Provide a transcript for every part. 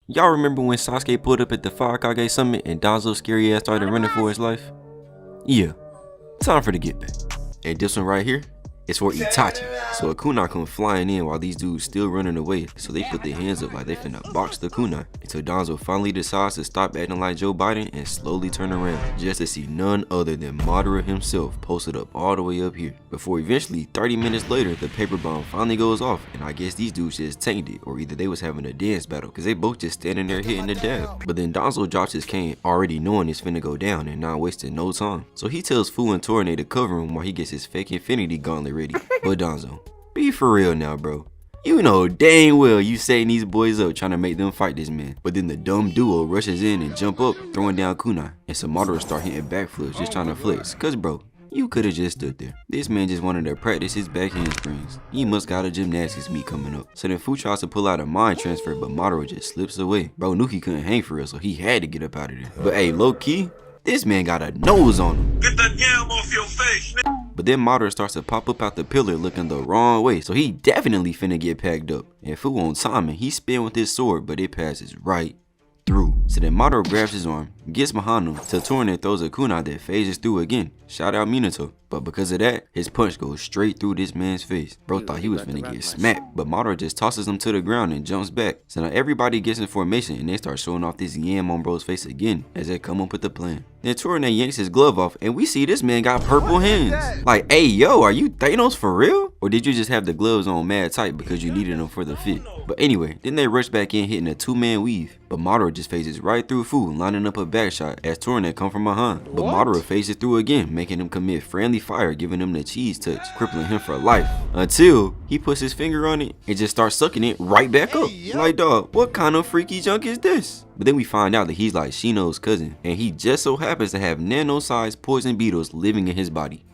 Y'all remember when Sasuke pulled up at the Five Kage Summit and Danzo's scary ass started running for his life? Yeah, time for the get back. And this one right here is for Itachi. So a kunai come flying in while these dudes still running away, so they put their hands up like they finna box the kunai, until Danzo finally decides to stop acting like Joe Biden and slowly turn around, just to see none other than Madara himself posted up all the way up here. Before eventually, 30 minutes later, the paper bomb finally goes off, and I guess these dudes just tanked it, or either they was having a dance battle, cause they both just standing there hitting the dab. But then Danzo drops his cane, already knowing it's finna go down and not wasting no time. So he tells Fu and Torne to cover him while he gets his fake infinity gauntlet ready. But Danzo, be for real now, bro. You know dang well you setting these boys up trying to make them fight this man. But then the dumb duo rushes in and jump up, throwing down kunai, and some Madara start hitting backflips just trying to flex. Cause bro, you could've just stood there. This man just wanted to practice his back handsprings. He must got a gymnastics meet coming up. So then Fu tries to pull out a mind transfer, but Madara just slips away. Bro, Nuki couldn't hang for real, so he had to get up out of there. But hey, low key, this man got a nose on him. Get that yam off your face. But then Madara starts to pop up out the pillar looking the wrong way, so he definitely finna get packed up. And Fu on timing, he spin with his sword, but it passes right through. So then Madara grabs his arm, gets behind him, till Torne throws a kunai that phases through again. Shout out Minato. But because of that, his punch goes straight through this man's face. Bro thought he was finna get smacked, but Madara just tosses him to the ground and jumps back. So now everybody gets in formation and they start showing off this yam on bro's face again as they come up with the plan. Then Torne yanks his glove off and we see this man got purple hands. Like, hey yo, are you Thanos for real? Or did you just have the gloves on mad tight because you needed them for the fit? But anyway, then they rush back in hitting a two-man weave. But Madara just phases right through Fu, lining up a back shot as Torne come from behind. But Madara phases through again, making him commit friendly fire, giving him the cheese touch, crippling him for life. Until he puts his finger on it and just starts sucking it right back up. Like, dog, what kind of freaky junk is this? But then we find out that he's like Shino's cousin, and he just so happens to have nano-sized poison beetles living in his body.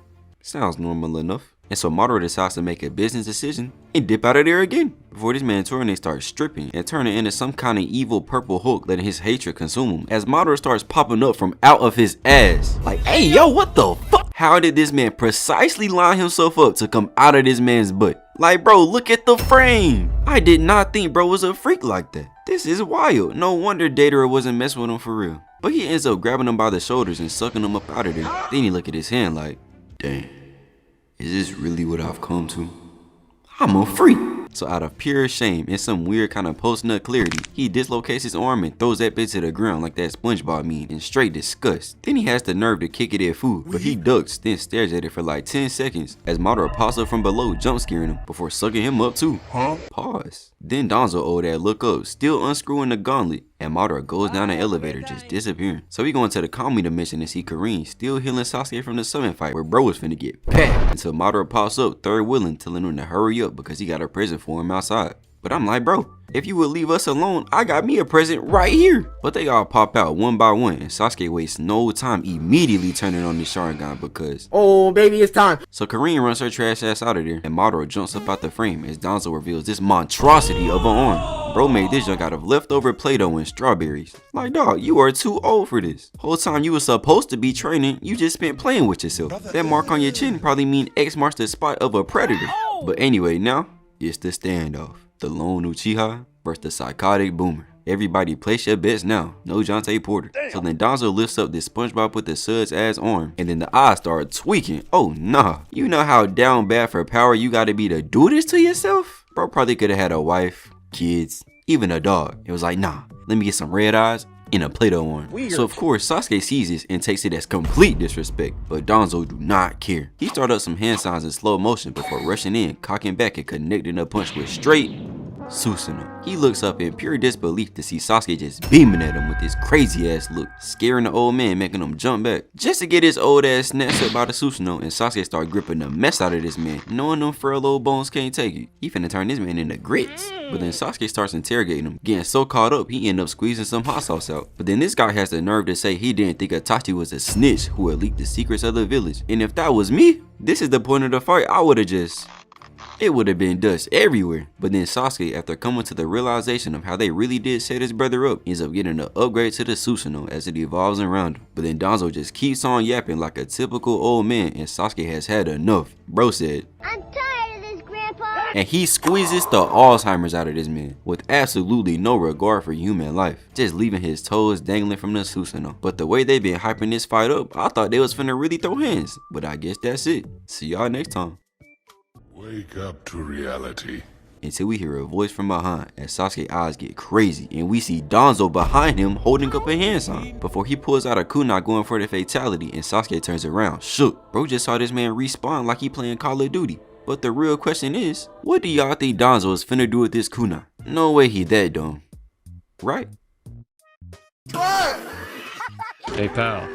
Sounds normal enough. And so Madara decides to make a business decision and dip out of there again, before this man Torne starts stripping and turning into some kind of evil purple Hulk, letting his hatred consume him as Madara starts popping up from out of his ass. Like, hey yo, what the fuck? How did this man precisely line himself up to come out of this man's butt? Like, bro, look at the frame. I did not think bro was a freak like that. This is wild. No wonder Datara wasn't messing with him for real. But he ends up grabbing him by the shoulders and sucking him up out of there. Then he look at his hand like, dang. Is this really what I've come to? I'm a freak. So out of pure shame and some weird kind of post-nut clarity, he dislocates his arm and throws that bitch to the ground like that SpongeBob meme in straight disgust. Then he has the nerve to kick it at Fu, but he ducks, then stares at it for like 10 seconds as Madara pops up from below, jump scaring him before sucking him up too. Pause. Then Danzo old ass look up, still unscrewing the gauntlet, and Madara goes down the elevator, just disappearing. So we go into the comedy dimension and see Karin still healing Sasuke from the summon fight where bro was finna get packed, until Madara pops up third wheeling, telling him to hurry up because he got a present for him outside. But I'm like, bro, if you would leave us alone, I got me a present right here. But they all pop out one by one, and Sasuke wastes no time immediately turning on the Sharingan because, oh baby, it's time. So Karin runs her trash ass out of there, and Madara jumps up out the frame as Danzo reveals this monstrosity of an arm. Bro made this junk out of leftover Play-Doh and strawberries. Like, dog, you are too old for this. Whole time you were supposed to be training, you just spent playing with yourself. That mark on your chin probably mean X marks the spot of a predator. But anyway, now it's the standoff. The lone Uchiha versus the psychotic boomer. Everybody place your bets now. No Jonte Porter. So then Danzo lifts up this SpongeBob with the suds ass arm, and then the eyes start tweaking. Oh nah. You know how down bad for power you gotta be to do this to yourself? Bro probably could have had a wife, kids, even a dog. It was like, nah, let me get some red eyes in a Play-Doh arm. Weird. So of course Sasuke sees this and takes it as complete disrespect, but Danzo do not care. He started up some hand signs in slow motion before rushing in, cocking back and connecting a punch with straight Susanoo. He looks up in pure disbelief to see Sasuke just beaming at him with his crazy ass look, scaring the old man, making him jump back. Just to get his old ass snatched up by the Susanoo, and Sasuke start gripping the mess out of this man, knowing them furlough bones can't take it. He finna turn this man into grits. But then Sasuke starts interrogating him, getting so caught up he end up squeezing some hot sauce out. But then this guy has the nerve to say he didn't think Itachi was a snitch who had leaked the secrets of the village. And if that was me, this is the point of the fight, I would've just... it would have been dust everywhere. But then Sasuke, after coming to the realization of how they really did set his brother up, ends up getting an upgrade to the Susanoo as it evolves around him. But then Danzo just keeps on yapping like a typical old man, and Sasuke has had enough. Bro said, I'm tired of this, Grandpa. and he squeezes the Alzheimer's out of this man with absolutely no regard for human life, just leaving his toes dangling from the Susanoo. But the way they been hyping this fight up, I thought they was finna really throw hands, but I guess that's it. See y'all next time. Wake up to reality. Until we hear a voice from behind as Sasuke's eyes get crazy and we see Danzo behind him holding up a hand sign before he pulls out a kunai going for the fatality and Sasuke turns around shook. Bro just saw this man respawn like he playing Call of Duty. But the real question is, what do y'all think Danzo is finna do with this kunai? No way he that dumb. Right? Hey pal,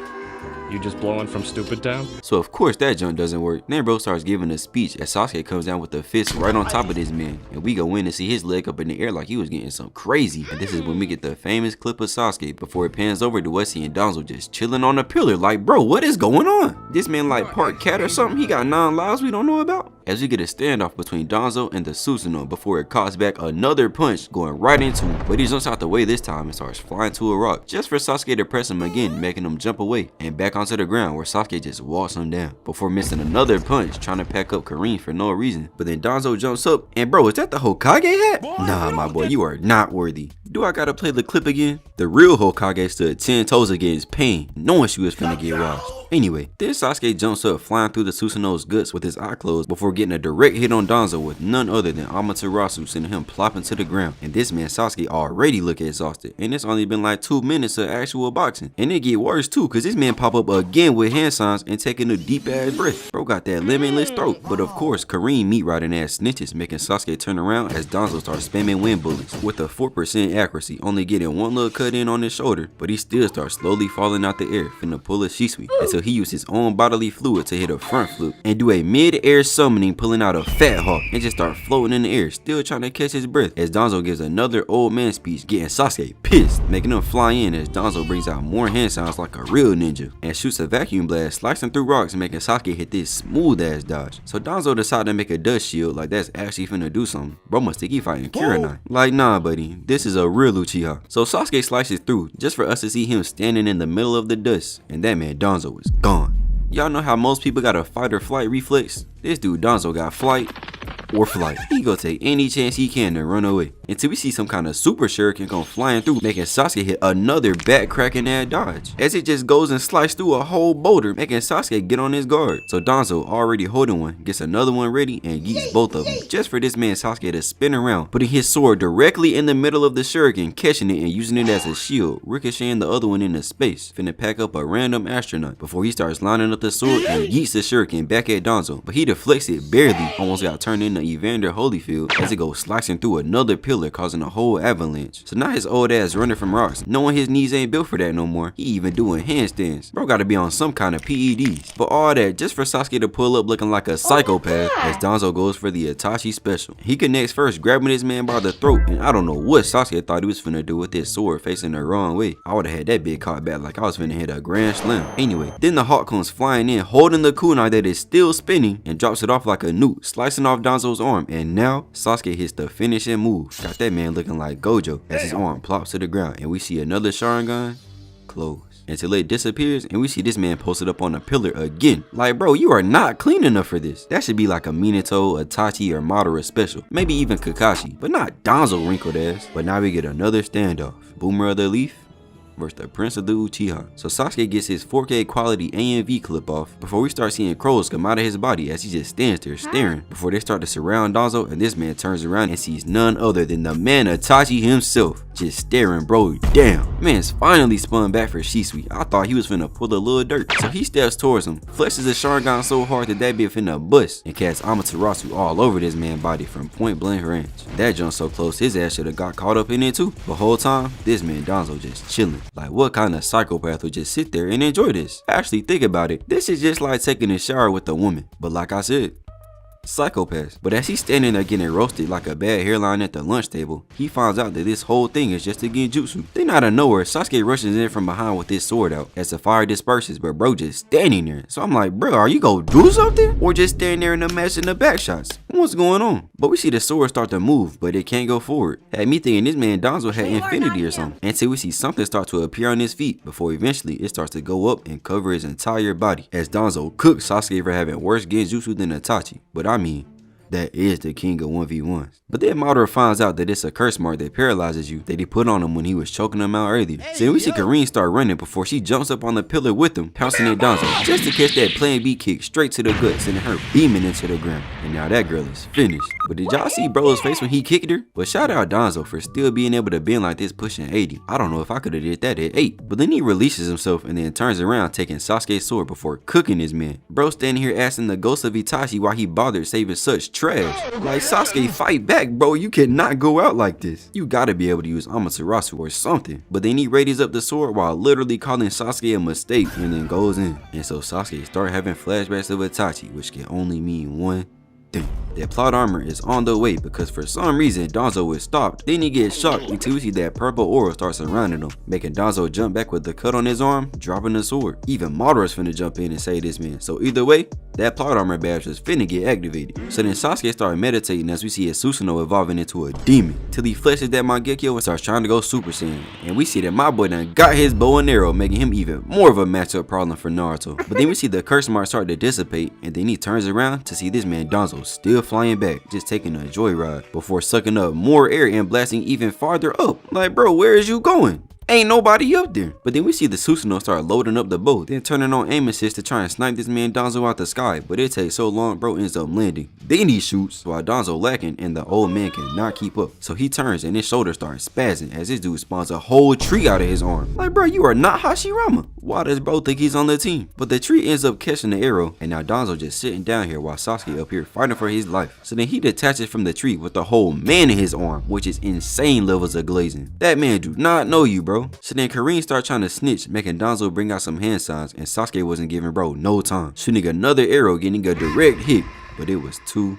you just blowing from Stupid Town? So of course that jump doesn't work. Then bro starts giving a speech as Sasuke comes down with the fist right on top of this man. And we go in and see his leg up in the air like he was getting some crazy. And this is when we get the famous clip of Sasuke before it pans over to us seeing Danzo just chilling on the pillar like, bro, what is going on? This man like part cat or something? He got 9 lives we don't know about? As we get a standoff between Danzo and the Susanoo before it calls back another punch going right into him. But he jumps out the way this time and starts flying to a rock just for Sasuke to press him again, making him jump away and back onto the ground where Sasuke just walks him down before missing another punch trying to pack up Karin for no reason. But then Danzo jumps up and bro, is that the Hokage hat? Nah, my boy, you are not worthy. Do I gotta play the clip again? The real Hokage stood 10 toes against Pain, knowing she was finna get washed. Anyway, then Sasuke jumps up flying through the Susanoo's guts with his eye closed before getting a direct hit on Danzo with none other than Amaterasu, sending him plopping to the ground. And this man Sasuke already look exhausted, and it's only been like 2 minutes of actual boxing. And it get worse too, cause this man pop up again with hand signs and taking a deep ass breath. Bro got that limitless throat. But of course, Karin meat riding ass snitches, making Sasuke turn around as Danzo starts spamming wind bullets with a 4% accuracy, only getting one little cut in on his shoulder, but he still starts slowly falling out the air, finna pull a Shisui, until he used his own bodily fluid to hit a front flip and do a mid-air summoning, pulling out a fat hawk and just start floating in the air, still trying to catch his breath as Danzo gives another old man speech, getting Sasuke pissed, making him fly in as Danzo brings out more hand sounds like a real ninja and shoots a vacuum blast, slicing through rocks and making Sasuke hit this smooth ass dodge. So Danzo decided to make a dust shield like that's actually finna do something. Bro must think he fighting Kurenai. Like, nah buddy, this is a real Uchiha. So Sasuke slices through just for us to see him standing in the middle of the dust, and that man Danzo is gone. Y'all know how most people got a fight or flight reflex? This dude Danzo got flight or flight. He go take any chance he can to run away until we see some kind of super shuriken come flying through, making Sasuke hit another back cracking ass dodge as it just goes and slices through a whole boulder, making Sasuke get on his guard. So Danzo, already holding one, gets another one ready and yeets both of them just for this man Sasuke to spin around, putting his sword directly in the middle of the shuriken, catching it and using it as a shield, ricocheting the other one into space, finna pack up a random astronaut before he starts lining up the sword and yeets the shuriken back at Danzo, but he deflects it barely, almost got turned into Evander Holyfield as it goes slicing through another pillar, causing a whole avalanche. So now his old ass running from rocks, knowing his knees ain't built for that no more. He even doing handstands. Bro gotta be on some kind of PEDs. But all that just for Sasuke to pull up looking like a psychopath as Danzo goes for the Itachi special. He connects first, grabbing this man by the throat, and I don't know what Sasuke thought he was finna do with his sword facing the wrong way. I would've had that bit caught back like I was finna hit a grand slam. Anyway, then the hawk comes flying in, holding the kunai that is still spinning, and drops it off like a nuke, slicing off Danzo's arm. And now Sasuke hits the finishing move. Got that man looking like Gojo as his arm plops to the ground, and we see another Sharingan close until it disappears, and we see this man posted up on a pillar again. Like, bro, you are not clean enough for this. That should be like a Minato, Itachi, or Madara special, maybe even Kakashi, but not Danzo wrinkled ass. But now we get another standoff. Boomer of the Leaf versus the Prince of the Uchiha. So Sasuke gets his 4K quality AMV clip off before we start seeing crows come out of his body as he just stands there staring before they start to surround Danzo, and this man turns around and sees none other than the man Itachi himself just staring bro down. Man's finally spun back for Shisui. I thought he was finna pull a little dirt. So he steps towards him, flexes his Sharingan so hard that bit finna bust, and casts Amaterasu all over this man's body from point blank range. That jump so close his ass should have got caught up in it too. But whole time this man Danzo just chilling. Like, what kind of psychopath would just sit there and enjoy this? Actually think about it, this is just like taking a shower with a woman. But like I said, psychopaths. But as he's standing there getting roasted like a bad hairline at the lunch table, he finds out that this whole thing is just a genjutsu. Then out of nowhere, Sasuke rushes in from behind with his sword out as the fire disperses, but bro just standing there. So I'm like, bro, are you gonna do something? Or just standing there in the match in the back shots? What's going on? But we see the sword start to move, but it can't go forward. Had me thinking this man Danzo had infinity or something. Until we see something start to appear on his feet before eventually it starts to go up and cover his entire body as Danzo cooks Sasuke for having worse genjutsu than Itachi. But I mean, that is the king of 1v1s. But then Madara finds out that it's a curse mark that paralyzes you that he put on him when he was choking him out earlier. So then we see Karin start running before she jumps up on the pillar with him, pouncing at Danzo, just to catch that plan B kick straight to the gut, sending her beaming into the ground. And now that girl is finished. But did y'all see bro's face when he kicked her? But shout out Danzo for still being able to bend like this pushing 80. I don't know if I could have did that at 8. But then he releases himself and then turns around taking Sasuke's sword before cooking his man. Bro standing here asking the ghost of Itachi why he bothered saving such trash. Like, Sasuke, fight back, bro. You cannot go out like this. You gotta be able to use Amaterasu or something. But then he readies up the sword while literally calling Sasuke a mistake and then goes in. And so Sasuke start having flashbacks of Itachi, which can only mean one thing. That plot armor is on the way because for some reason Danzo is stopped. Then he gets shocked until we see that purple aura starts surrounding him, making Danzo jump back with the cut on his arm, dropping the sword. Even Madara's finna jump in and save this man. So either way, that plot armor badge is finna get activated. So then Sasuke started meditating as we see his Susanoo evolving into a demon, till he fleshes that Mangekyo and starts trying to go Super Saiyan. And we see that my boy done got his bow and arrow, making him even more of a matchup problem for Naruto. But then we see the curse mark start to dissipate, and then he turns around to see this man Danzo still flying back, just taking a joyride, before sucking up more air and blasting even farther up. Like, bro, where is you going? Ain't nobody up there. But then we see the Susanoo start loading up the bow, then turning on aim assist to try and snipe this man Danzo out the sky, but it takes so long, bro ends up landing. Then he shoots while Danzo lacking and the old man cannot keep up. So he turns and his shoulder starts spazzing as this dude spawns a whole tree out of his arm. Like, bro, you are not Hashirama. Why does bro think he's on the team? But the tree ends up catching the arrow, and now Danzo just sitting down here while Sasuke up here fighting for his life. So then he detaches from the tree with the whole man in his arm, which is insane levels of glazing. That man do not know you, bro. So then Karin starts trying to snitch, making Danzo bring out some hand signs, and Sasuke wasn't giving bro no time, shooting another arrow, getting a direct hit, but it was too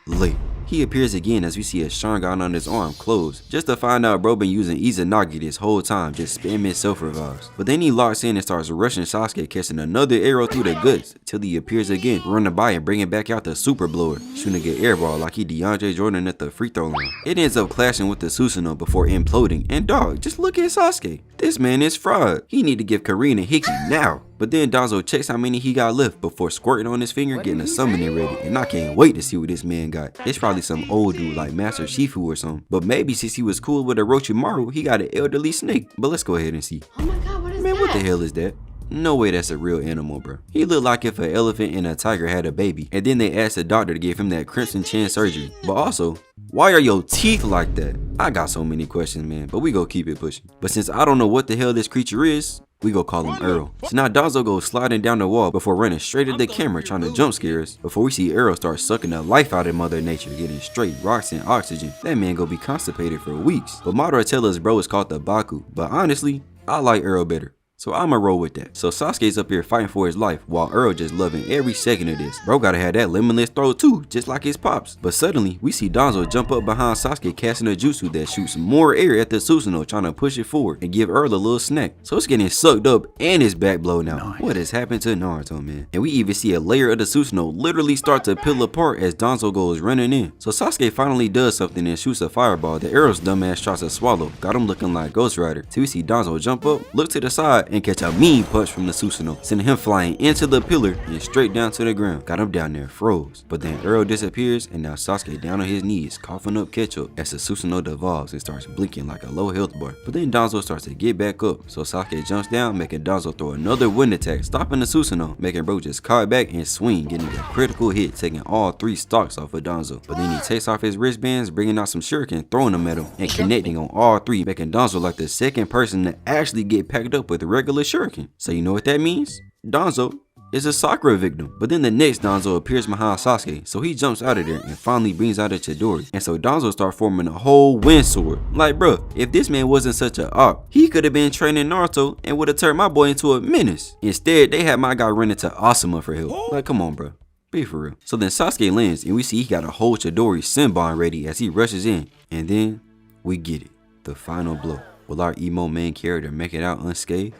late. He appears again as we see a Sharingan on his arm close, just to find out bro been using Izanagi this whole time, just spamming self revives. But then he locks in and starts rushing Sasuke, catching another arrow through the guts, till he appears again, running by and bringing back out the super blower, shooting an airball like he DeAndre Jordan at the free throw line. It ends up clashing with the Susanoo before imploding, and dog, just look at Sasuke. This man is fraud. He need to give Karin a hickey now. But then Danzo checks how many he got left before squirting on his finger, getting a summoning ready, and I can't wait to see what this man got. It's probably some old dude like Master Shifu or something. But maybe since he was cool with Orochimaru, he got an elderly snake. But let's go ahead and see. Oh my god, what is Man, that? what the hell is that? No way that's a real animal, bro. He looked like if an elephant and a tiger had a baby, and then they asked the doctor to give him that crimson chin surgery. But also, why are your teeth like that? I got so many questions, man, but we go keep it pushing. But since I don't know what the hell this creature is, we go call him Earl. So now Danzo goes sliding down the wall before running straight at the camera trying to jump scare us, before we see Earl start sucking the life out of Mother Nature, getting straight rocks and oxygen. That man gonna be constipated for weeks. But Madara tell us bro is called the Baku, but honestly, I like Earl better. So I'ma roll with that. So Sasuke's up here fighting for his life while Earl just loving every second of this. Bro gotta have that limitless throw too, just like his pops. But suddenly we see Danzo jump up behind Sasuke casting a jutsu that shoots more air at the Susanoo, trying to push it forward and give Earl a little snack. So it's getting sucked up and his back blown out. Nice. What has happened to Naruto, man? And we even see a layer of the Susanoo literally start to peel apart as Danzo goes running in. So Sasuke finally does something and shoots a fireball that Earl's dumbass tries to swallow. Got him looking like Ghost Rider. So we see Danzo jump up, look to the side, and catch a mean punch from the Susanoo, sending him flying into the pillar and straight down to the ground. Got him down there froze. But then Earl disappears, and now Sasuke down on his knees coughing up ketchup as the Susanoo devolves and starts blinking like a low health bar. But then Danzo starts to get back up, so Sasuke jumps down, making Danzo throw another wind attack, stopping the Susanoo, making bro just caught back and swing, getting a critical hit, taking all 3 stocks off of Danzo. But then he takes off his wristbands, bringing out some shuriken, throwing them at him, and connecting on all 3, making Danzo like the second person to actually get packed up with regular shuriken. So you know what that means? Danzo is a Sakura victim. But then the next Danzo appears behind Sasuke, so he jumps out of there and finally brings out a Chidori. And so Danzo starts forming a whole wind sword. Like, bruh, if this man wasn't such a op, he could have been training Naruto and would have turned my boy into a menace. Instead, they had my guy run into Asuma for help. Like, come on, bruh. Be for real. So then Sasuke lands and we see he got a whole Chidori Senbon ready as he rushes in. And then we get it. The final blow. Will our emo main character make it out unscathed?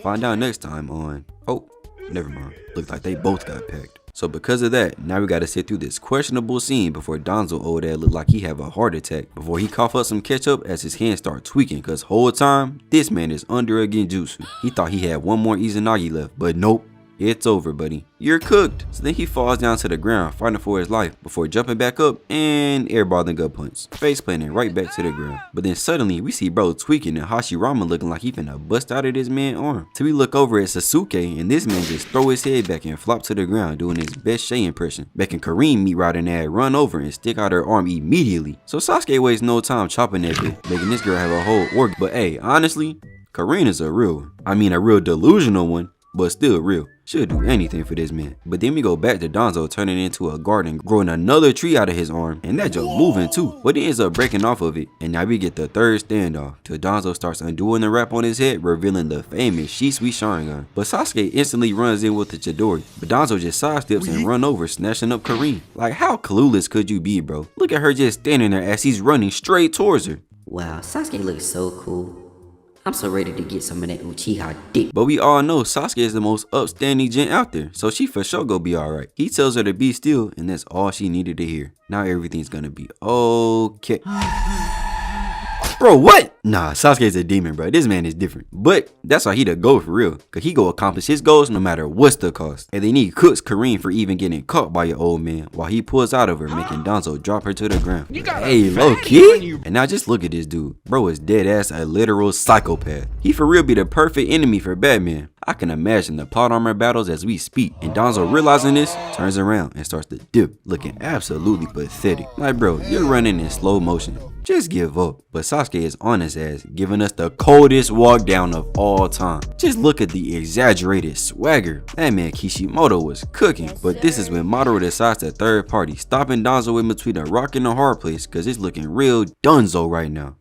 Find out next time on... Oh, never mind. Looks like they both got packed. So because of that, now we gotta sit through this questionable scene before Danzo old dad look like he have a heart attack. Before he cough up some ketchup as his hands start tweaking, cause whole time, this man is under a genjutsu. He thought he had one more Izanagi left, but nope. It's over, buddy. You're cooked. So then he falls down to the ground, fighting for his life, before jumping back up and airballing gut punch, face planting right back to the ground. But then suddenly we see bro tweaking and Hashirama looking like he finna bust out of this man's arm. Till we look over at Sasuke and this man just throw his head back and flop to the ground, doing his best Shay impression, making Kareem meat riding that run over and stick out her arm immediately. So Sasuke wastes no time chopping that bit, making this girl have a whole organ. But hey, honestly, Kareem is a real one. I mean a real delusional one, but still real. She'll do anything for this man. But then we go back to Danzo turning into a garden, growing another tree out of his arm, and that just moving too. But he ends up breaking off of it, and now we get the third standoff, till Danzo starts undoing the wrap on his head, revealing the famous Shisui Sharingan. But Sasuke instantly runs in with the Chidori, but Danzo just sidesteps and run over, snatching up Kareem. Like, how clueless could you be, bro? Look at her just standing there as he's running straight towards her. Wow, Sasuke looks so cool. I'm so ready to get some of that Uchiha dick. But we all know Sasuke is the most upstanding gent out there, so she for sure go be alright. He tells her to be still, and that's all she needed to hear. Now everything's gonna be okay. Bro, what? Nah, Sasuke's a demon, bro. This man is different. But that's why he the GOAT for real. Cause he go accomplish his goals no matter what's the cost. And then he cooks Kareem for even getting caught by your old man while he pulls out of her, making Danzo drop her to the ground. Hey, low key. And now just look at this dude. Bro is dead ass a literal psychopath. He for real be the perfect enemy for Batman. I can imagine the plot armor battles as we speak. And Danzo, realizing this, turns around and starts to dip, looking absolutely pathetic. Like, bro, you're running in slow motion. Just give up. But Sasuke is on his ass, giving us the coldest walk down of all time. Just look at the exaggerated swagger. That man Kishimoto was cooking. But this is when Madara decides to third party, stopping Danzo in between a rock and a hard place, cause it's looking real Danzo right now.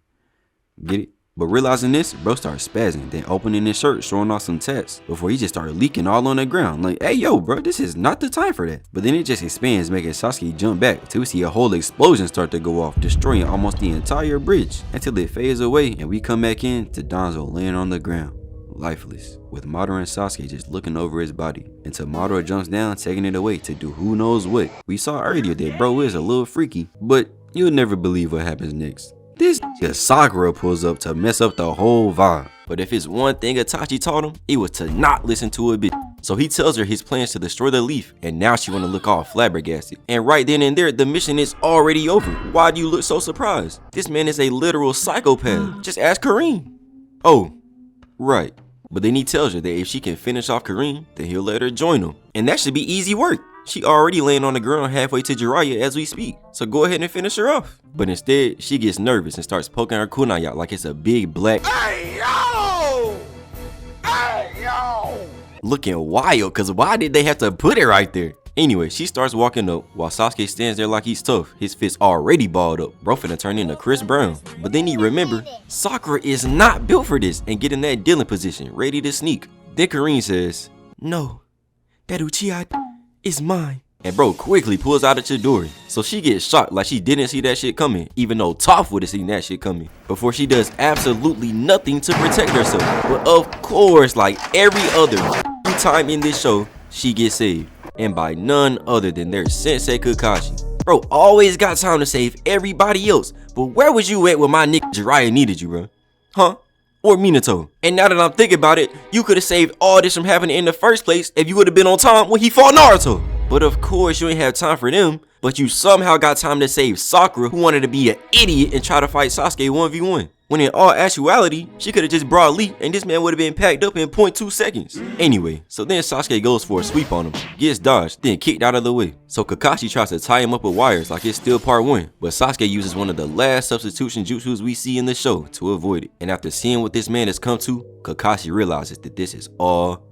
Get it? But realizing this, bro starts spazzing, then opening his shirt, showing off some tats, before he just started leaking all on the ground. Like, hey yo bro, this is not the time for that. But then it just expands, making Sasuke jump back, till we see a whole explosion start to go off, destroying almost the entire bridge, until it fades away and we come back in to Danzo laying on the ground, lifeless, with Madara and Sasuke just looking over his body, until Madara jumps down, taking it away to do who knows what. We saw earlier that bro is a little freaky, but you'll never believe what happens next. This Sakura pulls up to mess up the whole vibe. But if it's one thing Itachi taught him, it was to not listen to a bitch. So he tells her his plans to destroy the leaf, and now she wanna look all flabbergasted. And right then and there, the mission is already over. Why do you look so surprised? This man is a literal psychopath. Just ask Kareem. Oh, right. But then he tells her that if she can finish off Kareem, then he'll let her join him. And that should be easy work. She already laying on the ground halfway to Jiraiya as we speak, so go ahead and finish her off. But instead, she gets nervous and starts poking her kunai out like it's a big black Hey, yo! Hey, yo! looking wild, cause why did they have to put it right there? Anyway, she starts walking up while Sasuke stands there like he's tough, his fist already balled up, bro finna turn into Chris Brown. But then he remembered, Sakura is not built for this, and get in that dealing position, ready to sneak. Then Kareem says, no, that Uchiha is mine. And bro quickly pulls out a Chidori, so she gets shocked like she didn't see that shit coming, even though Toph would have seen that shit coming, before she does absolutely nothing to protect herself. But of course, like every other time in this show, she gets saved, and by none other than their sensei Kakashi. Bro always got time to save everybody else, but where was you at when my nigga Jiraiya needed you, bro? Huh? Or Minato? And now that I'm thinking about it, you could have saved all this from happening in the first place if you would have been on time when he fought Naruto. But of course you ain't have time for them, but you somehow got time to save Sakura, who wanted to be an idiot and try to fight Sasuke 1v1. When in all actuality, she could have just brought Lee and this man would have been packed up in 0.2 seconds. Anyway, so then Sasuke goes for a sweep on him, gets dodged, then kicked out of the way. So Kakashi tries to tie him up with wires like it's still part 1, but Sasuke uses one of the last substitution jutsus we see in the show to avoid it. And after seeing what this man has come to, Kakashi realizes that this is all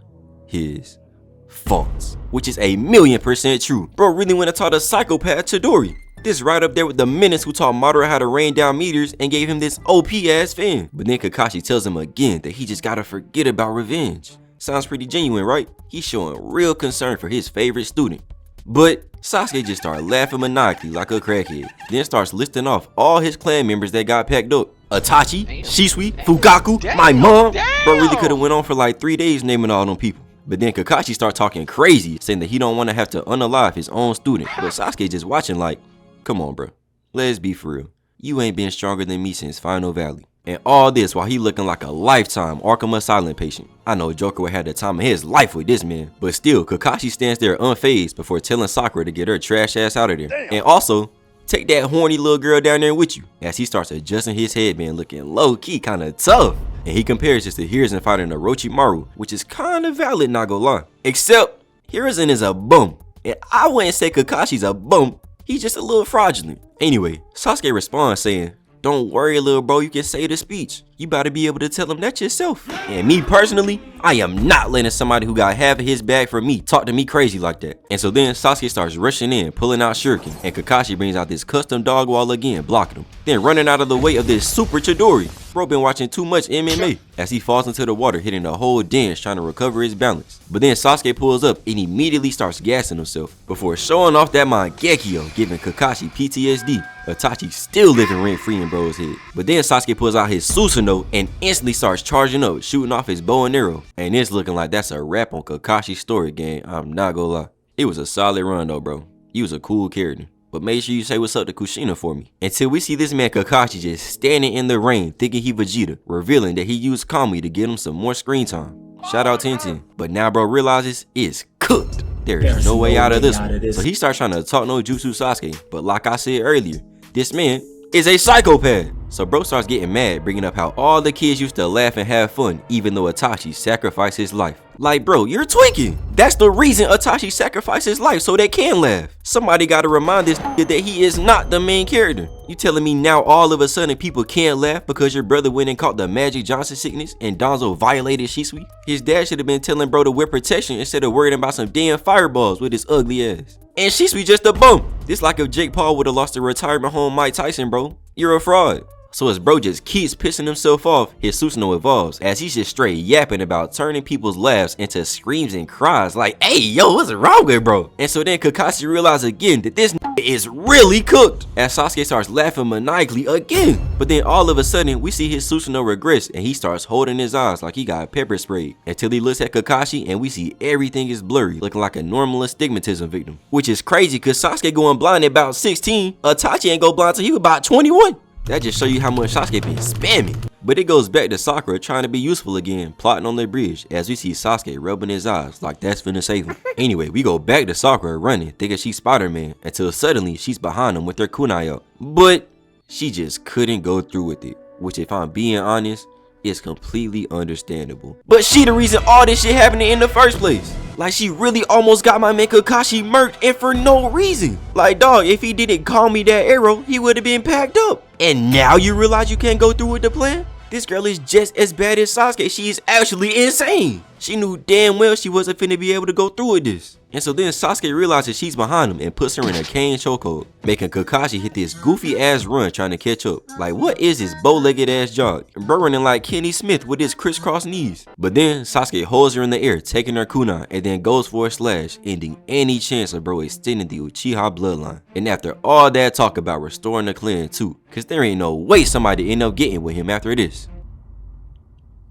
his fault, which is 1,000,000% true. Bro really went and taught a psychopath Chidori. This right up there with the menace who taught Madara how to rain down meteors and gave him this OP ass fan. But then Kakashi tells him again that he just gotta forget about revenge. Sounds pretty genuine, right? He's showing real concern for his favorite student. But Sasuke just started laughing maniacally like a crackhead, then starts listing off all his clan members that got packed up. Itachi, Shisui, Fugaku, my mom. Bro really could have went on for like 3 days naming all them people. But then Kakashi starts talking crazy, saying that he don't want to have to unalive his own student. But Sasuke just watching like, come on bro, let's be for real. You ain't been stronger than me since Final Valley. And all this while he looking like a lifetime Arkham Asylum patient. I know Joker would have the time of his life with this man. But still, Kakashi stands there unfazed before telling Sakura to get her trash ass out of there. Damn. And also, take that horny little girl down there with you. As he starts adjusting his headband, looking low-key kinda tough. And he compares this to Hiruzen fighting Orochimaru, which is kinda valid, not gonna lie. Except, Hiruzen is a bum. And I wouldn't say Kakashi's a bum. He's just a little fraudulent. Anyway, Sasuke responds saying, "Don't worry, little bro, you can say the speech. You better be able to tell him that yourself." And me personally, I am not letting somebody who got half of his bag from me talk to me crazy like that. And so then Sasuke starts rushing in, pulling out shuriken, and Kakashi brings out this custom dog wall again, blocking him. Then running out of the way of this super Chidori. Bro been watching too much MMA as he falls into the water, hitting the whole dance trying to recover his balance. But then Sasuke pulls up and immediately starts gassing himself before showing off that Mangekyo, giving Kakashi PTSD. Itachi still living rent-free in bro's head. But then Sasuke pulls out his Susanoo and instantly starts charging up, shooting off his bow and arrow. And it's looking like that's a wrap on Kakashi's story, gang. I'm not gonna lie. It was a solid run though, bro. You was a cool character. But make sure you say what's up to Kushina for me. Until we see this man Kakashi just standing in the rain thinking he Vegeta, revealing that he used Kami to get him some more screen time. Shout out 1010. But now bro realizes it's cooked. There's no way out of this one. So he starts trying to talk no Jutsu Sasuke. But like I said earlier, this man is a psychopath. So bro starts getting mad, bringing up how all the kids used to laugh and have fun, even though Itachi sacrificed his life. Like bro, you're tweaking. That's the reason Itachi sacrificed his life, so they can laugh. Somebody gotta remind this nigga that he is not the main character. You telling me now all of a sudden people can't laugh because your brother went and caught the Magic Johnson sickness and Danzo violated Shisui? His dad should have been telling bro to wear protection instead of worrying about some damn fireballs with his ugly ass. And Shisui just a bum. This like if Jake Paul would have lost the retirement home Mike Tyson, bro. You're a fraud. So as bro just keeps pissing himself off, his Susanoo evolves as he's just straight yapping about turning people's laughs into screams and cries like, "Hey, yo, what's wrong with bro?" And so then Kakashi realizes again that this is really cooked as Sasuke starts laughing maniacally again. But then all of a sudden, we see his Susanoo regress and he starts holding his eyes like he got pepper sprayed until he looks at Kakashi and we see everything is blurry, looking like a normal astigmatism victim. Which is crazy because Sasuke going blind at about 16, Itachi ain't go blind till he was about 21. That just show you how much Sasuke been spamming. But it goes back to Sakura trying to be useful again, plotting on the bridge as we see Sasuke rubbing his eyes like that's finna save him. Anyway, we go back to Sakura running, thinking she's Spider-Man, until suddenly she's behind him with her kunai out. But she just couldn't go through with it, which if I'm being honest, is completely understandable. But she the reason all this shit happening in the first place. Like she really almost got my man Kakashi murked and for no reason. Like dog, if he didn't call me that arrow, he would have been packed up. And now you realize you can't go through with the plan? This girl is just as bad as Sasuke. She is actually insane. She knew damn well she wasn't finna be able to go through with this. And so then Sasuke realizes she's behind him and puts her in a cane chokehold, making Kakashi hit this goofy ass run trying to catch up. Like what is this bow-legged ass jog? Bro running like Kenny Smith with his crisscross knees. But then Sasuke holds her in the air, taking her kunai, and then goes for a slash, ending any chance of bro extending the Uchiha bloodline. And after all that talk about restoring the clan too, cause there ain't no way somebody end up getting with him after this.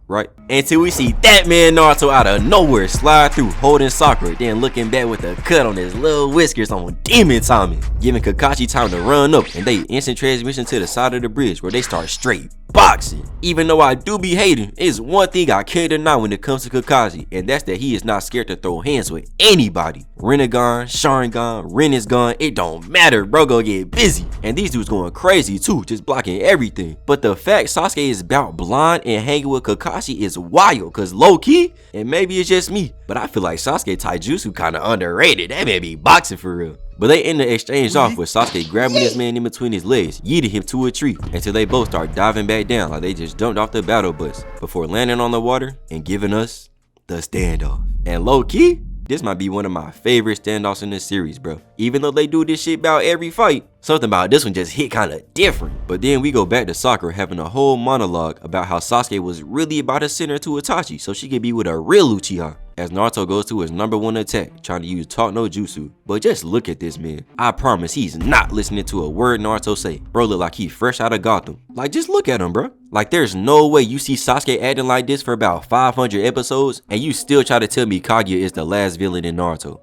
Right? Until we see that man Naruto out of nowhere slide through holding Sakura, then looking back with a cut on his little whiskers on demon timing, giving Kakashi time to run up, and they instant transmission to the side of the bridge where they start straight boxing. Even though I do be hating, it's one thing I can't deny when it comes to Kakashi, and that's that he is not scared to throw hands with anybody. Rinnegan, Sharingan, Rin is gone, it don't matter, bro go get busy. And these dudes going crazy too, just blocking everything. But the fact Sasuke is about blind and hanging with Kakashi is wild, cause low key, and maybe it's just me, but I feel like Sasuke taijutsu kinda underrated. That man be boxing for real. But they end the exchange off with Sasuke grabbing this man in between his legs, yeeting him to a tree until they both start diving back down like they just jumped off the battle bus before landing on the water and giving us the standoff. And low key, this might be one of my favorite standoffs in this series, bro. Even though they do this shit about every fight, something about this one just hit kinda different. But then we go back to Sakura having a whole monologue about how Sasuke was really about to send her to Itachi so she could be with a real Uchiha. As Naruto goes to his #1 attack, trying to use talk no jutsu. But just look at this man. I promise he's not listening to a word Naruto say. Bro look like he fresh out of Gotham. Like just look at him, bro. Like there's no way you see Sasuke acting like this for about 500 episodes and you still try to tell me Kaguya is the last villain in Naruto.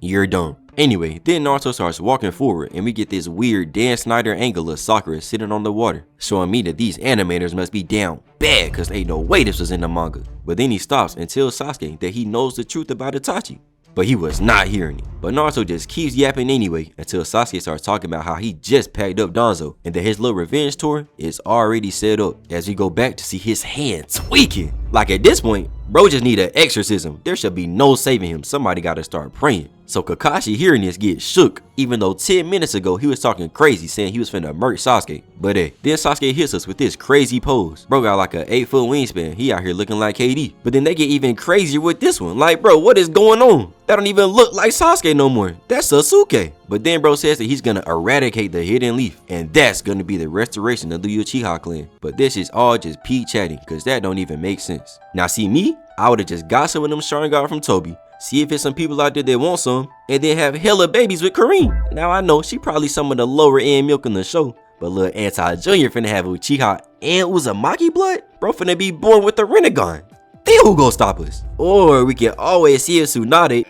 You're dumb. Anyway, then Naruto starts walking forward and we get this weird Dan Snyder angle of Sakura sitting on the water, showing me that these animators must be down bad cause ain't no way this was in the manga. But then he stops and tells Sasuke that he knows the truth about Itachi. But he was not hearing it. But Naruto just keeps yapping anyway until Sasuke starts talking about how he just packed up Danzo and that his little revenge tour is already set up, as we go back to see his hand tweaking. Like at this point, bro just need an exorcism. There should be no saving him. Somebody gotta start praying. So Kakashi hearing this gets shook, even though 10 minutes ago he was talking crazy saying he was finna murk Sasuke. But then Sasuke hits us with this crazy pose. Bro got like a 8-foot wingspan. He out here looking like KD. But then they get even crazier with this one. Like bro, what is going on? That don't even look like Sasuke no more. That's Sasuke. But then bro says that he's gonna eradicate the hidden leaf, and that's gonna be the restoration of the Uchiha clan. But this is all just Pete chatting, cause that don't even make sense. Now see me, I would've just got some of them Sharingan from Toby, see if it's some people out there that want some, and then have hella babies with Kareem. Now I know she probably some of the lower end milk in the show, but little Anti Jr. finna have Uchiha and Uzumaki blood? Bro finna be born with the Rinnegan. Then who gon' stop us? Or we can always see a Tsunade.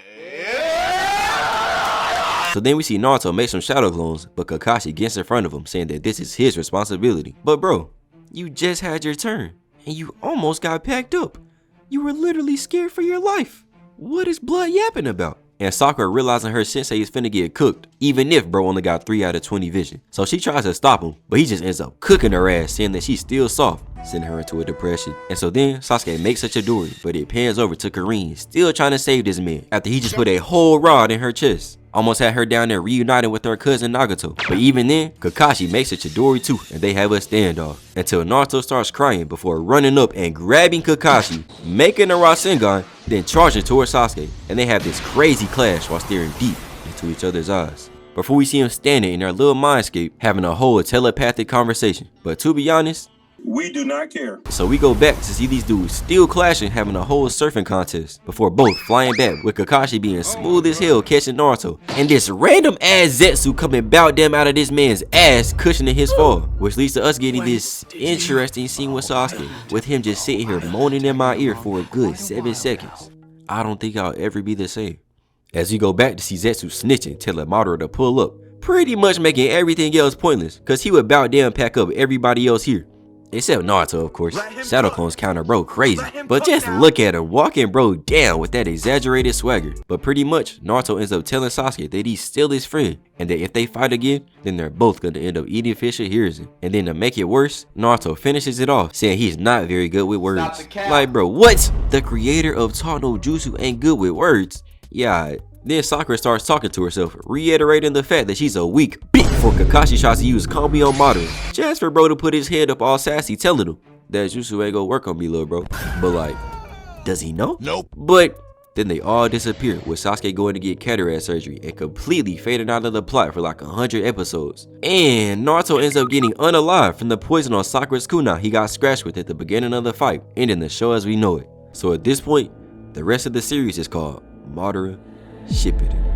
So then we see Naruto make some shadow clones, but Kakashi gets in front of him saying that this is his responsibility. But bro, you just had your turn, and you almost got packed up. You were literally scared for your life. What is blood yapping about? And Sakura realizing her sensei is finna get cooked, even if bro only got 3 out of 20 vision. So she tries to stop him, but he just ends up cooking her ass, saying that she's still soft, sending her into a depression. And so then Sasuke makes a Chidori, but it pans over to Karin, still trying to save this man, after he just put a whole rod in her chest. Almost had her down there reunited with her cousin Nagato. But even then, Kakashi makes a Chidori too, and they have a standoff. Until Naruto starts crying before running up and grabbing Kakashi, making a Rasengan, then charging towards Sasuke. And they have this crazy clash while staring deep into each other's eyes. Before we see them standing in their little mindscape, having a whole telepathic conversation. But to be honest, we do not care. So we go back to see these dudes still clashing, having a whole surfing contest before both flying back, with Kakashi being smooth as hell catching Naruto, and this random ass Zetsu coming bout them out of this man's ass, cushioning his fall, which leads to us getting this interesting scene with Sasuke, with him just sitting here moaning in my ear for a good 7 seconds. I don't think I'll ever be the same. As we go back to see Zetsu snitching, telling Madara to pull up, pretty much making everything else pointless, cause he would bout down pack up everybody else here. Except Naruto, of course. Shadow clones counter bro crazy. But just look at him walking bro down with that exaggerated swagger. But pretty much, Naruto ends up telling Sasuke that he's still his friend, and that if they fight again, then they're both gonna end up eating fish or Hiruzen. And then to make it worse, Naruto finishes it off, saying he's not very good with words. Like bro, what? The creator of Taught no Jutsu ain't good with words? Yeah. Then Sakura starts talking to herself, reiterating the fact that she's a weak bitch before Kakashi tries to use Kombi on Madara. Just for bro to put his head up all sassy, telling him that Jutsu ain't gonna work on me, little bro. But like, does he know? Nope. But then they all disappear, with Sasuke going to get cataract surgery and completely fading out of the plot for like 100 episodes. And Naruto ends up getting unalive from the poison on Sakura's kunai he got scratched with at the beginning of the fight, ending the show as we know it. So at this point, the rest of the series is called Madara Shippuden.